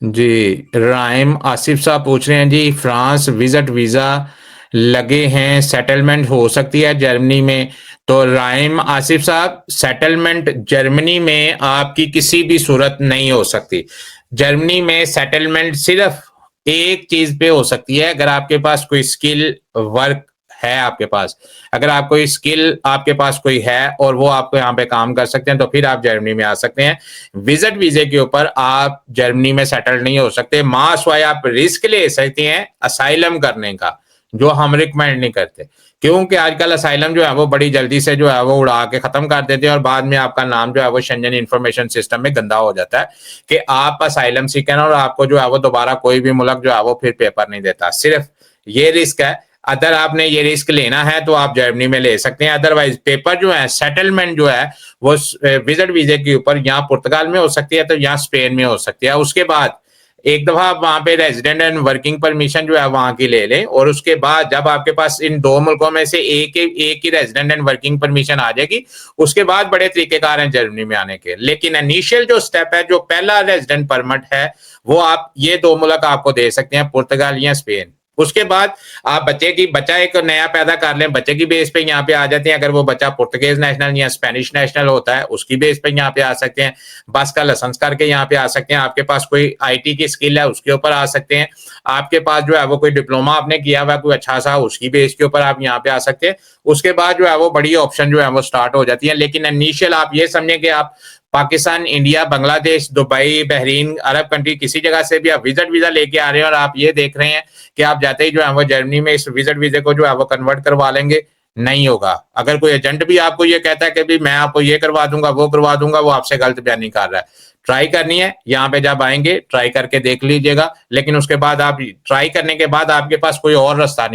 जी, rhyme Asif साहब पूछ रहे हैं जी, फ्रांस विज़िट वीज़ा लगे हैं, सेटलमेंट हो सकती है जर्मनी में। तो राइम आसिफ साहब, सेटलमेंट जर्मनी में आपकी किसी भी सूरत नहीं हो सकती। जर्मनी में सेटलमेंट सिर्फ़ एक चीज़ पे हो सकती है, अगर आपके पास कोई स्किल वर्क है आपके पास। अगर आप कोई स्किल आपके पास कोई है और वो आपको यहाँ पे काम कर सकते हैं, तो फिर आप जर्मनी में आ सकते हैं। विजिट वीजे के ऊपर आप जर्मनी में सेटल नहीं हो सकते। मास वाई आप रिस्क ले सकते हैं असाइलम करने का, जो हम रिकमेंड नहीं करते, क्योंकि आजकल असाइलम जो है वो बड़ी जल्दी से जो है वो उड़ा के खत्म कर देते हैं और बाद में आपका नाम जो है वो शेंजन इंफॉर्मेशन सिस्टम में गंदा हो जाता है कि आप असाइलम सीकर और आपको जो है वो दोबारा कोई भी मुल्क जो है वो फिर पेपर नहीं देता। सिर्फ ये रिस्क है। अगर आपने ये रिस्क लेना है तो आप जर्मनी में ले सकते हैं, अदरवाइज पेपर जो है सेटलमेंट जो है वो विजिट वीजे के ऊपर यहाँ पुर्तगाल में हो सकती है, तो यहाँ स्पेन में हो सकती है। उसके बाद एक दफा आप वहां पे रेजिडेंट एंड वर्किंग परमिशन जो है वहां की ले लें, और उसके बाद जब आपके पास इन दो मुल्कों में से एक ही रेजिडेंट एंड वर्किंग परमिशन आ जाएगी, उसके बाद बड़े तरीकेकार हैं जर्मनी में आने के। लेकिन इनिशियल जो स्टेप है, जो पहला रेजिडेंट परमिट है, वो आप ये दो मुल्क आपको दे सकते हैं, पुर्तगाल या स्पेन। उसके बाद आप बच्चा एक नया पैदा कर लें, बच्चे की बेस पे यहाँ पे आ जाते हैं। अगर वो बच्चा पुर्तगीज नेशनल या स्पेनिश नेशनल होता है, उसकी बेस पे यहाँ पे आ सकते हैं। बस का लाइसेंस करके यहाँ पे आ सकते हैं। आपके पास कोई आईटी की स्किल है, उसके ऊपर आ सकते हैं। आपके पास जो है वो कोई डिप्लोमा आपने किया हुआ कोई अच्छा सा, उसकी बेस के ऊपर आप यहाँ पे आ सकते हैं। उसके बाद जो है वो बड़ी ऑप्शन जो है वो स्टार्ट हो जाती है। लेकिन इनिशियल आप ये समझें कि आप Pakistan, India, Bangladesh, Dubai, Bahrain, अरब कंट्री किसी जगह से भी आप विजिट वीजा लेके आ रहे हैं और आप ये देख रहे हैं कि आप जाते ही जो है वो जर्मनी में इस विजिट वीजे को जो है वो कन्वर्ट करवा लेंगे, नहीं होगा। अगर कोई एजेंट भी आपको ये कहता है कि भी मैं आपको ये करवा दूंगा, वो करवा दूंगा, वो आपसे गलत बयानी कर रहा है। ट्राई करनी है, यहाँ पे जब आएंगे ट्राई करके देख लीजिएगा, लेकिन उसके बाद आप ट्राई करने के बाद आपके पास कोई और रास्ता नहीं।